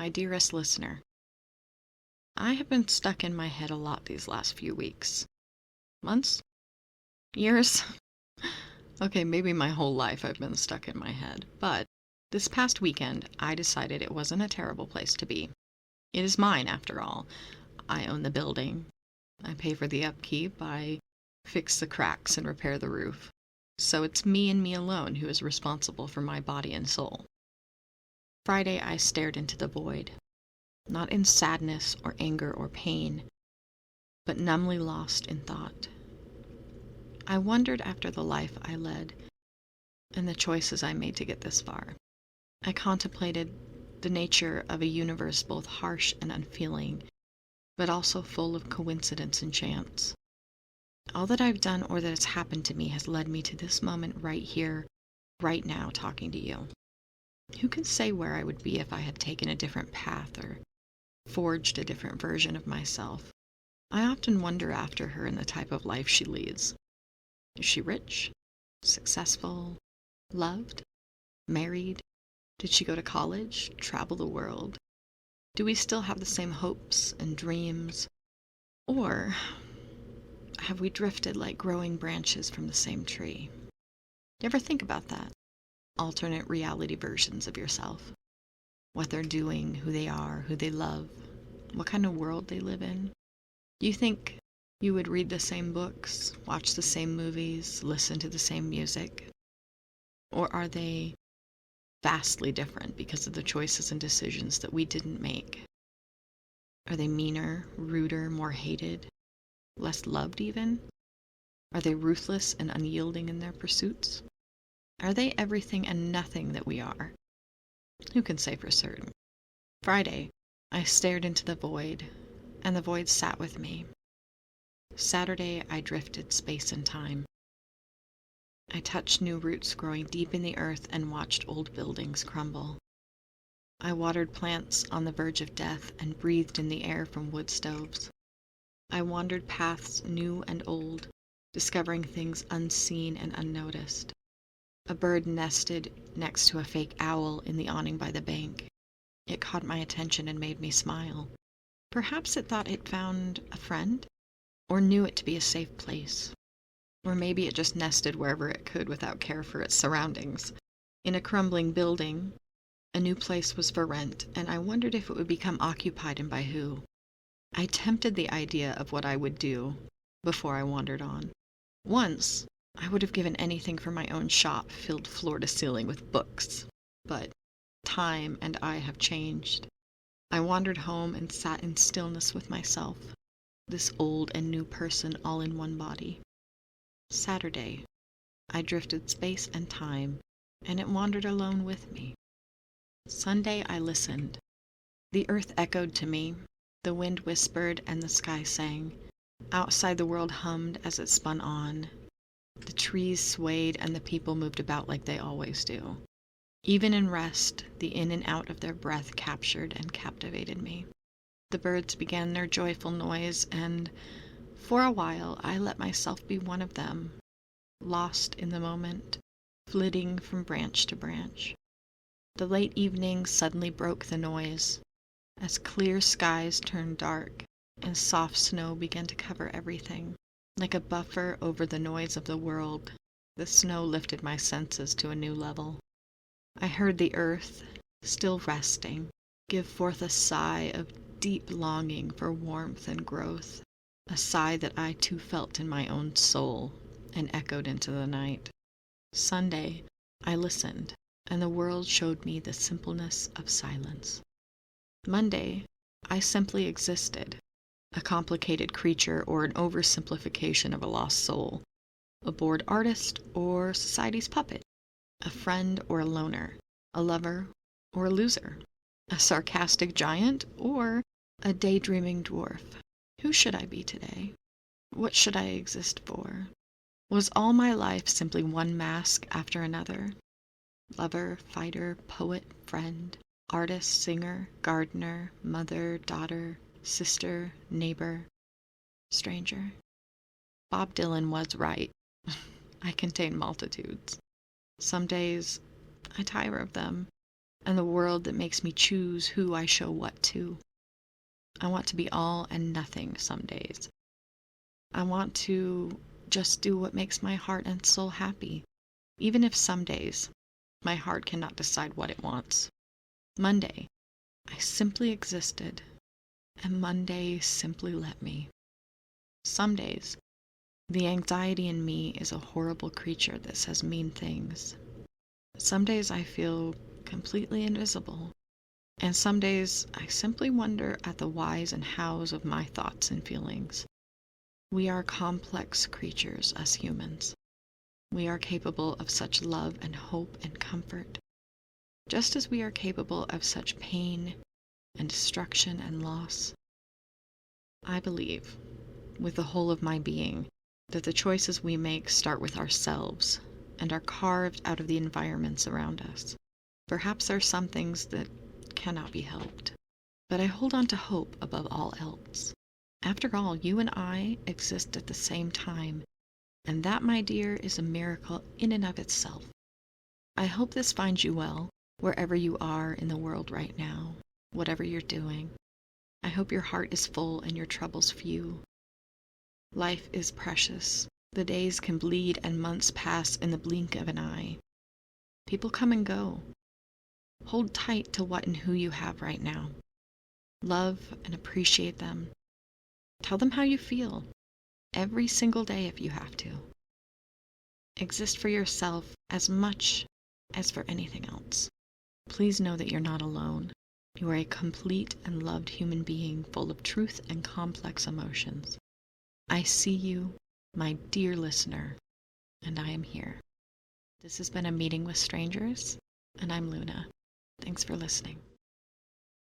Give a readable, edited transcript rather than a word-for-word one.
My dearest listener, I have been stuck in my head a lot these last few weeks. Months? Years? Okay, maybe my whole life I've been stuck in my head. But this past weekend, I decided it wasn't a terrible place to be. It is mine, after all. I own the building. I pay for the upkeep. I fix the cracks and repair the roof. So it's me and me alone who is responsible for my body and soul. Friday, I stared into the void. Not in sadness or anger or pain, but numbly lost in thought. I wondered after the life I led and the choices I made to get this far. I contemplated the nature of a universe both harsh and unfeeling, but also full of coincidence and chance. All that I've done or that has happened to me has led me to this moment right here, right now, talking to you. Who can say where I would be if I had taken a different path or forged a different version of myself? I often wonder after her and the type of life she leads. Is she rich, successful, loved, married? Did she go to college, travel the world? Do we still have the same hopes and dreams? Or have we drifted like growing branches from the same tree? You ever think about that? Alternate reality versions of yourself. What they're doing, who they are, who they love, what kind of world they live in. You think you would read the same books, watch the same movies, listen to the same music? Or are they vastly different because of the choices and decisions that we didn't make? Are they meaner, ruder, more hated, less loved even? Are they ruthless and unyielding in their pursuits? Are they everything and nothing that we are? Who can say for certain? Friday, I stared into the void, and the void sat with me. Saturday, I drifted space and time. I touched new roots growing deep in the earth and watched old buildings crumble. I watered plants on the verge of death and breathed in the air from wood stoves. I wandered paths new and old, discovering things unseen and unnoticed. A bird nested next to a fake owl in the awning by the bank. It caught my attention and made me smile. Perhaps it thought it found a friend, or knew it to be a safe place. Or maybe it just nested wherever it could without care for its surroundings. In a crumbling building, a new place was for rent, and I wondered if it would become occupied and by who. I tempted the idea of what I would do before I wandered on. Once, I would have given anything for my own shop filled floor to ceiling with books, but time and I have changed. I wandered home and sat in stillness with myself, this old and new person all in one body. Saturday, I drifted space and time, and it wandered alone with me. Sunday, I listened. The earth echoed to me, the wind whispered and the sky sang. Outside the world hummed as it spun on. The trees swayed and the people moved about like they always do. Even in rest, the in and out of their breath captured and captivated me. The birds began their joyful noise, and for a while I let myself be one of them, lost in the moment, flitting from branch to branch. The late evening suddenly broke the noise, as clear skies turned dark and soft snow began to cover everything. Like a buffer over the noise of the world, the snow lifted my senses to a new level. I heard the earth, still resting, give forth a sigh of deep longing for warmth and growth, a sigh that I too felt in my own soul and echoed into the night. Sunday, I listened, and the world showed me the simpleness of silence. Monday, I simply existed, a complicated creature or an oversimplification of a lost soul, a bored artist or society's puppet, a friend or a loner, a lover or a loser, a sarcastic giant or a daydreaming dwarf. Who should I be today? What should I exist for? Was all my life simply one mask after another? Lover, fighter, poet, friend, artist, singer, gardener, mother, daughter, sister, neighbor, stranger. Bob Dylan was right. I contain multitudes. Some days I tire of them. and the world that makes me choose who I show what to. I want to be all and nothing some days. I want to just do what makes my heart and soul happy, even if some days my heart cannot decide what it wants. Monday, I simply existed, and Monday simply let me. Some days, the anxiety in me is a horrible creature that says mean things. Some days I feel completely invisible, and some days I simply wonder at the whys and hows of my thoughts and feelings. We are complex creatures, us humans. We are capable of such love and hope and comfort, just as we are capable of such pain and destruction and loss. I believe, with the whole of my being, that the choices we make start with ourselves and are carved out of the environments around us. Perhaps there are some things that cannot be helped, but I hold on to hope above all else. After all, you and I exist at the same time, and that, my dear, is a miracle in and of itself. I hope this finds you well, wherever you are in the world right now, whatever you're doing. I hope your heart is full and your troubles few. Life is precious. The days can bleed and months pass in the blink of an eye. People come and go. Hold tight to what and who you have right now. Love and appreciate them. Tell them how you feel, every single day if you have to. Exist for yourself as much as for anything else. Please know that you're not alone. You are a complete and loved human being full of truth and complex emotions. I see you, my dear listener, and I am here. This has been a Meeting with Strangers, and I'm Luna. Thanks for listening.